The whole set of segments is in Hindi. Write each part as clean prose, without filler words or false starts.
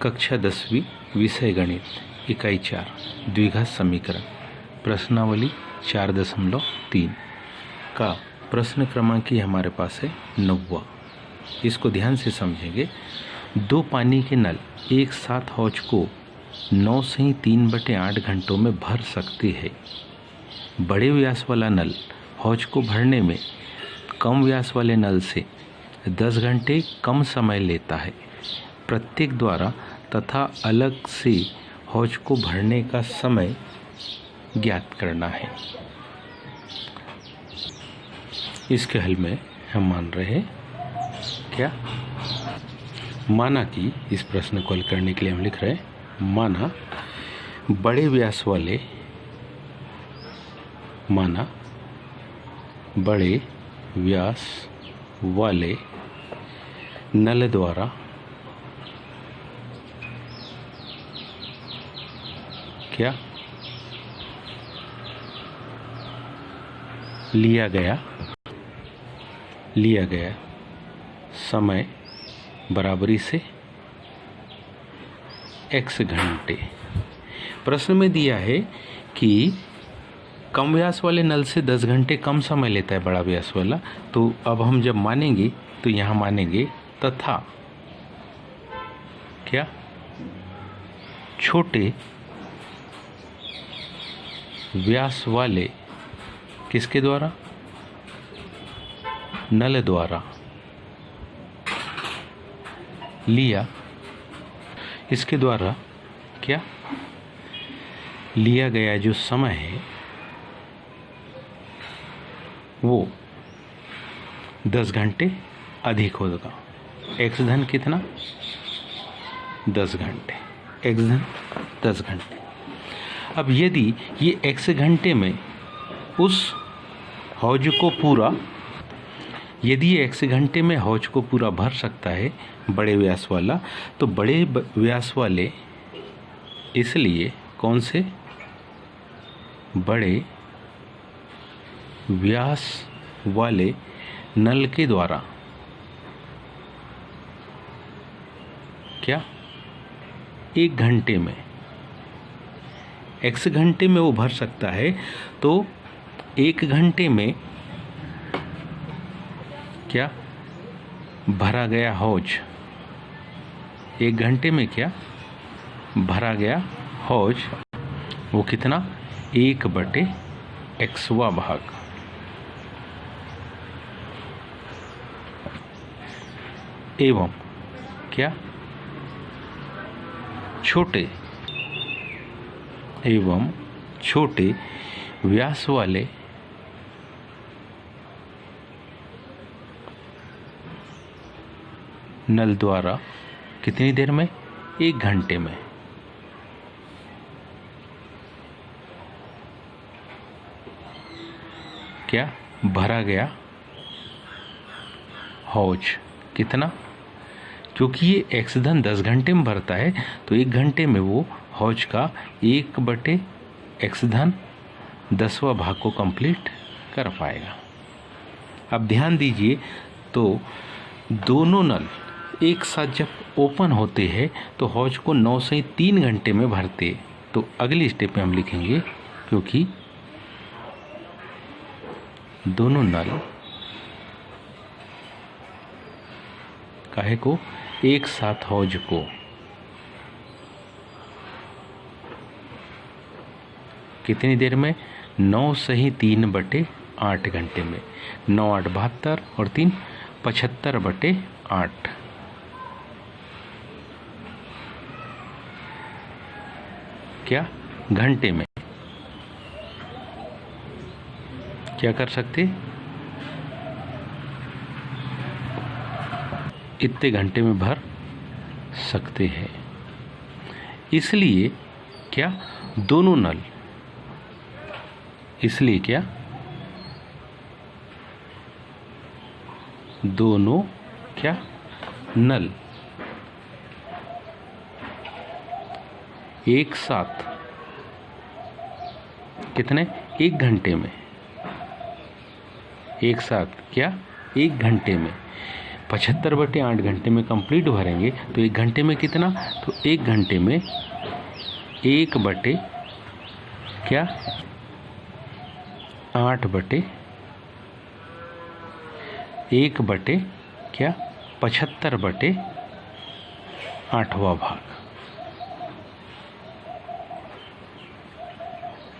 कक्षा 10वीं विषय गणित इकाई 4 द्विघात समीकरण प्रश्नावली 4.3 का प्रश्न क्रमांक ही हमारे पास है 9वां। इसको ध्यान से समझेंगे। दो पानी के नल एक साथ हौज को 9 से 3/8 घंटों में भर सकते हैं। बड़े व्यास वाला नल हौज को भरने में कम व्यास वाले नल से 10 घंटे कम समय लेता है। प्रत्येक द्वारा तथा अलग से हौज को भरने का समय ज्ञात करना है। इसके हल में हम मान रहे हैं क्या, माना कि इस प्रश्न को हल करने के लिए हम लिख रहे हैं, माना बड़े व्यास वाले नल द्वारा क्या लिया गया समय बराबरी से x घंटे। प्रश्न में दिया है कि कम व्यास वाले नल से 10 घंटे कम समय लेता है बड़ा व्यास वाला। तो अब हम जब मानेंगे तो यहाँ मानेंगे तथा क्या छोटे व्यास वाले किसके द्वारा, नल द्वारा लिया, इसके द्वारा क्या लिया गया जो समय है वो 10 घंटे अधिक होगा। एक्स धन कितना, 10 घंटे, एक्स धन 10 घंटे। अब यदि ये एक्स घंटे में उस हौज को पूरा, यदि ये एक्स घंटे में हौज को पूरा भर सकता है बड़े व्यास वाला, तो बड़े व्यास वाले इसलिए कौन से, बड़े व्यास वाले नल के द्वारा क्या 1 घंटे में, x घंटे में वो भर सकता है, तो 1 घंटे में क्या भरा गया हौज, 1 घंटे में क्या भरा गया हौज वो कितना, 1/xवां भाग। एवं क्या छोटे व्यास वाले नल द्वारा कितनी देर में, 1 घंटे में क्या भरा गया हौज कितना, क्योंकि ये एक्स धन 10 घंटे में भरता है तो 1 घंटे में वो हौज का 1/x धन 10वां भाग को कंप्लीट कर पाएगा। अब ध्यान दीजिए, तो दोनों नल एक साथ जब ओपन होते हैं तो हौज को 9 से 3 घंटे में भरते। तो अगली स्टेप में हम लिखेंगे, क्योंकि दोनों नल काहे को एक साथ हौज को कितनी देर में, 9 से 3/8 घंटे में, 9 8 72 और 3 75/8 क्या घंटे में क्या कर सकते, इतने घंटे में भर सकते हैं। इसलिए क्या दोनों नल, इसलिए क्या दोनों क्या नल एक साथ कितने, 1 घंटे में, एक साथ क्या 1 घंटे में 75/8 घंटे में कंप्लीट भरेंगे तो 1 घंटे में कितना, तो 1 घंटे में 1 बटे क्या 8 बटे 1 बटे क्या 75/8वां भाग,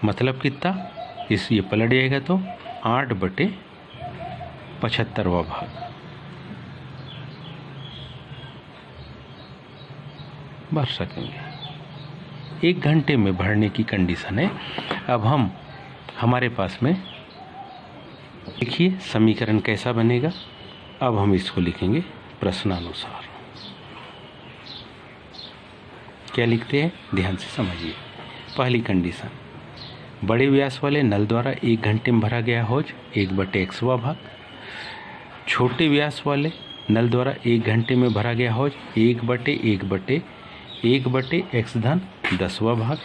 मतलब कितना, इस ये पलट जाएगा तो 8 बटे 75वां भाग। भर सकेंगे। 1 घंटे में भरने की कंडीशन है। अब हमारे पास में देखिए समीकरण कैसा बनेगा। अब हम इसको लिखेंगे प्रश्नानुसार। क्या लिखते हैं, ध्यान से समझिए। पहली कंडीशन, बड़े व्यास वाले नल द्वारा 1 घंटे में भरा गया हौज 1/xवां भाग। छोटे व्यास वाले नल द्वारा 1 घंटे में भरा गया हौज 1/x-10वां भाग।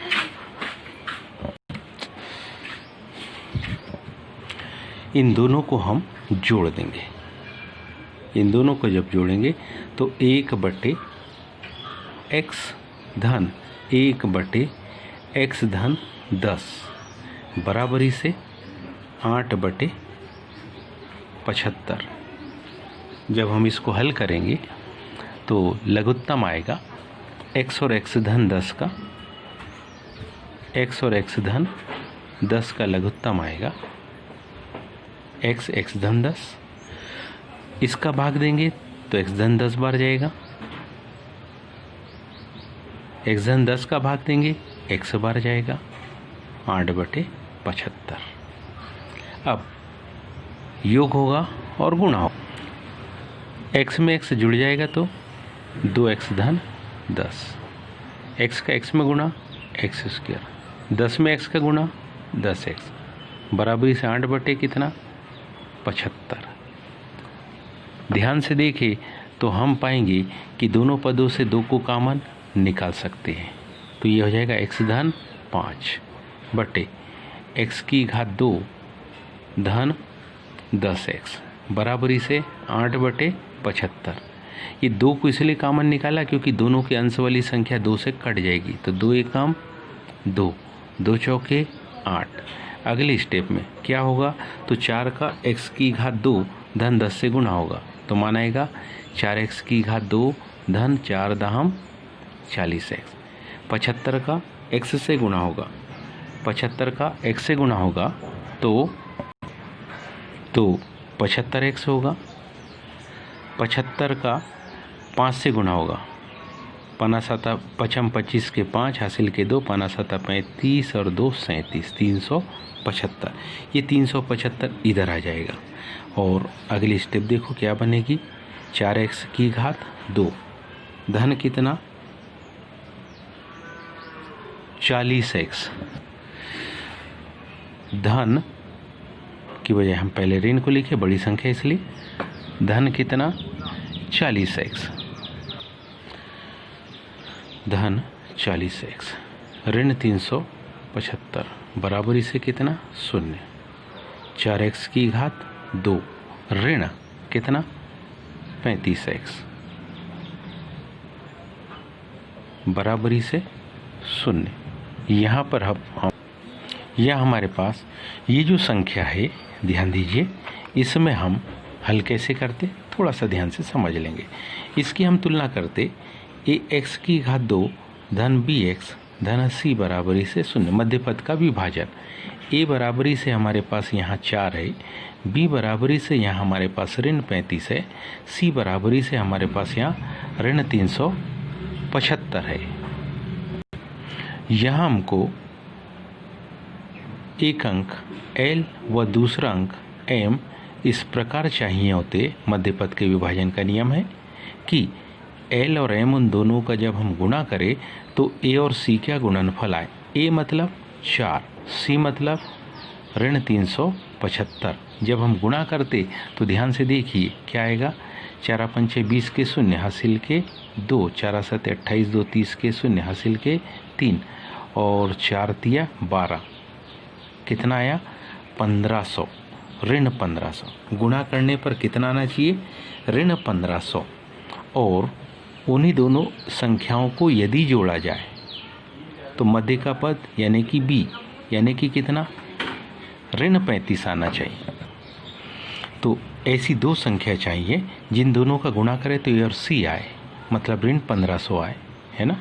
इन दोनों को हम जोड़ देंगे। इन दोनों को जब जोड़ेंगे तो 1/x-1/x-10 बराबरी से 8/75। जब हम इसको हल करेंगे तो लघुत्तम आएगा x और x-10 का, x और x-10 का लघुत्तम आएगा x-10। इसका भाग देंगे तो x-10 बार जाएगा, x-10 का भाग देंगे x बार जाएगा, 8/75। अब योग होगा और गुणा होगा। x में x जुड़ जाएगा तो 2x-10, x का x में गुणा x², 10 में x का गुणा 10x, बराबरी से 8/75। ध्यान से देखें तो हम पाएंगे कि दोनों पदों से 2 को कॉमन निकाल सकते हैं। तो ये हो जाएगा x-5 बटे x⁻2 धन 10x बराबरी से 8/75। ये 2 को इसलिए कॉमन निकाला क्योंकि दोनों के अंश वाली संख्या 2 से कट जाएगी। तो 2 एकम 2, 2 चौके 8। अगले स्टेप में क्या होगा, तो 4 का x⁻2 धन 10 से गुणा होगा तो मानाएगा 4x⁻2 धन 4 दाहम 40x। 75 का x से गुणा होगा, 75 का x से गुणा होगा तो 75x होगा। 75 का 5 से गुणा होगा, 5 25 के 5 हासिल के 2, 5 35 और 2 37, 375। ये 375 इधर आ जाएगा। और अगली स्टेप देखो क्या बनेगी, 4x⁻2 धन कितना 40x, धन की बजाय हम पहले ऋण को लिखे, बड़ी संख्या इसलिए, धन कितना 40x, धन 40x ऋण 375 बराबरी से कितना 0। 4x⁻2 ऋण कितना 35x बराबरी से 0। यहाँ पर हम यह हमारे पास ये जो संख्या है, ध्यान दीजिए, इसमें हम हल कैसे करते, थोड़ा सा ध्यान से समझ लेंगे। इसकी हम तुलना करते ax⁻2 धन bx धन c बराबरी से 0, मध्य पद का विभाजन। a बराबरी से हमारे पास यहाँ 4 है, b बराबरी से यहाँ हमारे पास ऋण 35 है, c बराबरी से हमारे पास यहाँ ऋण 375 है। यहाँ हमको एक अंक l व दूसरा अंक m इस प्रकार चाहिए होते। मध्य पद के विभाजन का नियम है कि l और m उन दोनों का जब हम गुणा करें तो a और c का गुणनफल आए। a मतलब 4, c मतलब ऋण 375। जब हम गुणा करते तो ध्यान से देखिए क्या आएगा, 4 पंचे 20 के 0 हासिल के 2, 4 7 28, 2 30 के 0 हासिल के 3 और 4 तिया 12, कितना आया 1500। ऋण 1500। गुणा करने पर कितना आना चाहिए? ऋण 1500। और उन्हीं दोनों संख्याओं को यदि जोड़ा जाए तो मध्य का पद यानी कि बी यानी कि कितना? ऋण 35 आना चाहिए। तो ऐसी दो संख्या चाहिए जिन दोनों का गुणा करें तो ए और सी आए, मतलब ऋण 1500 आए, है ना।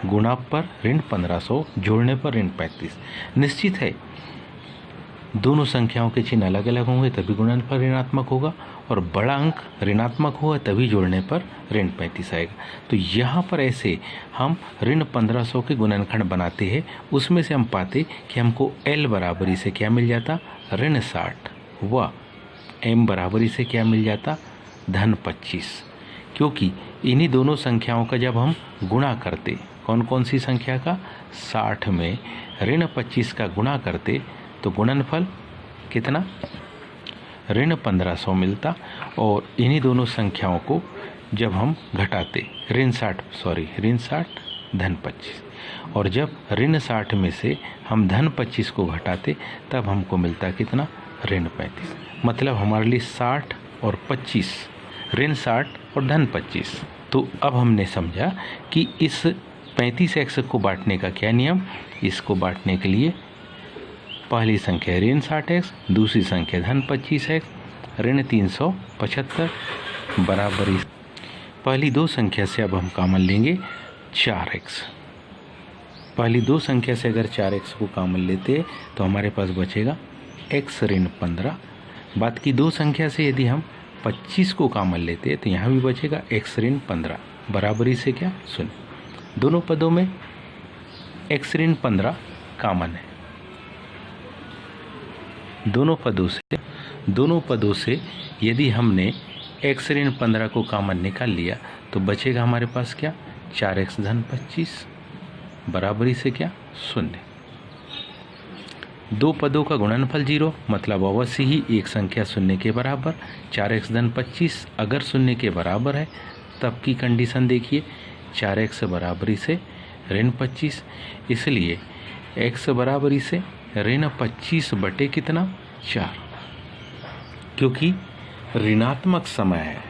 गुणा पर ऋण 1500, जोड़ने पर ऋण 35। निश्चित है दोनों संख्याओं के चिन्ह अलग अलग होंगे तभी गुणनफल ऋणात्मक होगा, और बड़ा अंक ऋणात्मक होगा तभी जोड़ने पर ऋण 35 आएगा। तो यहाँ पर ऐसे हम ऋण 1500 के गुणनखंड बनाते हैं, उसमें से हम पाते कि हमको L बराबरी से क्या मिल जाता? ऋण 60, व M बराबरी से क्या मिल जाता? धन 25। क्योंकि इन्हीं दोनों संख्याओं का जब हम गुणा करते, कौन कौन सी संख्या का? 60 में ऋण 25 का गुणा करते तो गुणनफल कितना? ऋण 1500 मिलता। और इन्हीं दोनों संख्याओं को जब हम घटाते, ऋण 60 धन 25, और जब ऋण 60 में से हम धन 25 को घटाते तब हमको मिलता कितना? ऋण 35। मतलब हमारे लिए 60 और 25, ऋण 60 और धन 25। तो अब हमने समझा कि इस 35x को बांटने का क्या नियम? इसको बांटने के लिए पहली संख्या ऋण 60x, दूसरी संख्या धन 25x, ऋण 375 बराबरी। पहली दो संख्या से अब हम कॉमन लेंगे 4x। पहली दो संख्या से अगर 4x को कॉमन लेते तो हमारे पास बचेगा x ऋण 15। बाद की दो संख्या से यदि हम 25 को कॉमन लेते तो यहाँ भी बचेगा x ऋण 15 बराबरी से क्या? 0। दोनों पदों में x ऋण 15 कॉमन है। दोनों पदों से यदि हमने x ऋण 15 को कॉमन निकाल लिया तो बचेगा हमारे पास क्या? 4x धन 25 बराबरी से क्या? 0। दो पदों का गुणनफल 0, मतलब अवश्य ही एक संख्या शून्य के बराबर। 4x धन 25 अगर शून्य के बराबर है तब की कंडीशन देखिए, 4x बराबरी से ऋण 25, इसलिए x बराबरी से ऋण 25 बटे कितना? 4, क्योंकि ऋणात्मक समय है।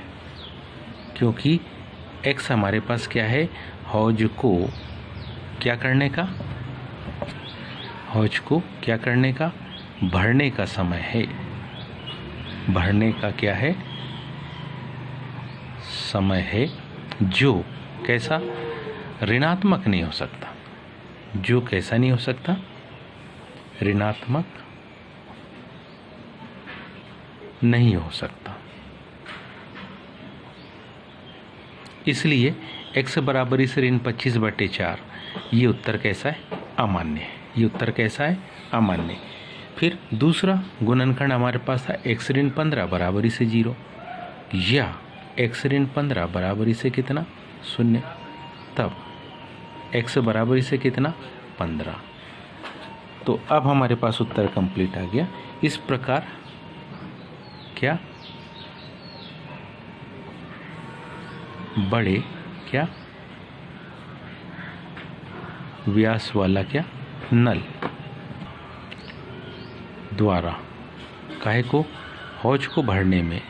क्योंकि x हमारे पास क्या है? हौज को क्या करने का? हौज को क्या करने का? भरने का समय है। भरने का क्या है? समय है, जो कैसा? ऋणात्मक नहीं हो सकता। जो कैसा नहीं हो सकता? ऋणात्मक नहीं हो सकता। इसलिए x बराबरी से ऋण 25 बटे 4, ये उत्तर कैसा है? अमान्य है। ये उत्तर कैसा है? अमान्य। फिर दूसरा गुणनखंड हमारे पास था x ऋण 15 बराबरी से 0, या x ऋण 15 बराबरी से कितना? 0। तब x बराबरी से कितना? 15। तो अब हमारे पास उत्तर कंप्लीट आ गया। इस प्रकार क्या? बड़े क्या? व्यास वाला क्या? नल द्वारा काहे को? हौज को भरने में,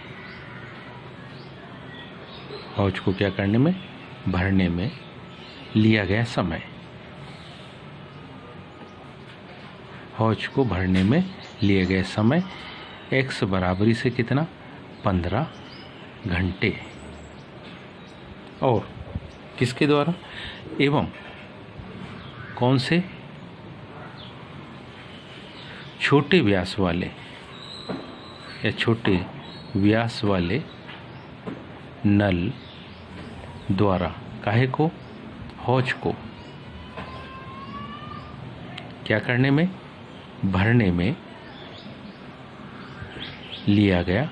हौज को क्या करने में? भरने में लिया गया समय। हौज को भरने में लिए गए समय x बराबरी से कितना? 15 घंटे। और किसके द्वारा? एवं कौन से? छोटे व्यास वाले या छोटे व्यास वाले नल द्वारा काहे को? हौज को क्या करने में? भरने में लिया गया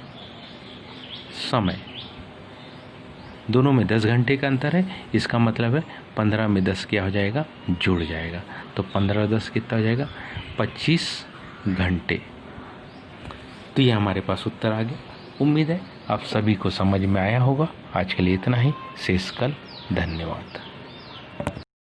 समय। दोनों में 10 घंटे का अंतर है, इसका मतलब है 15 में 10 क्या हो जाएगा? जुड़ जाएगा। तो 15 10 कितना हो जाएगा? 25 घंटे। तो ये हमारे पास उत्तर आ गया। उम्मीद है आप सभी को समझ में आया होगा। आज के लिए इतना ही, शेष कल। धन्यवाद।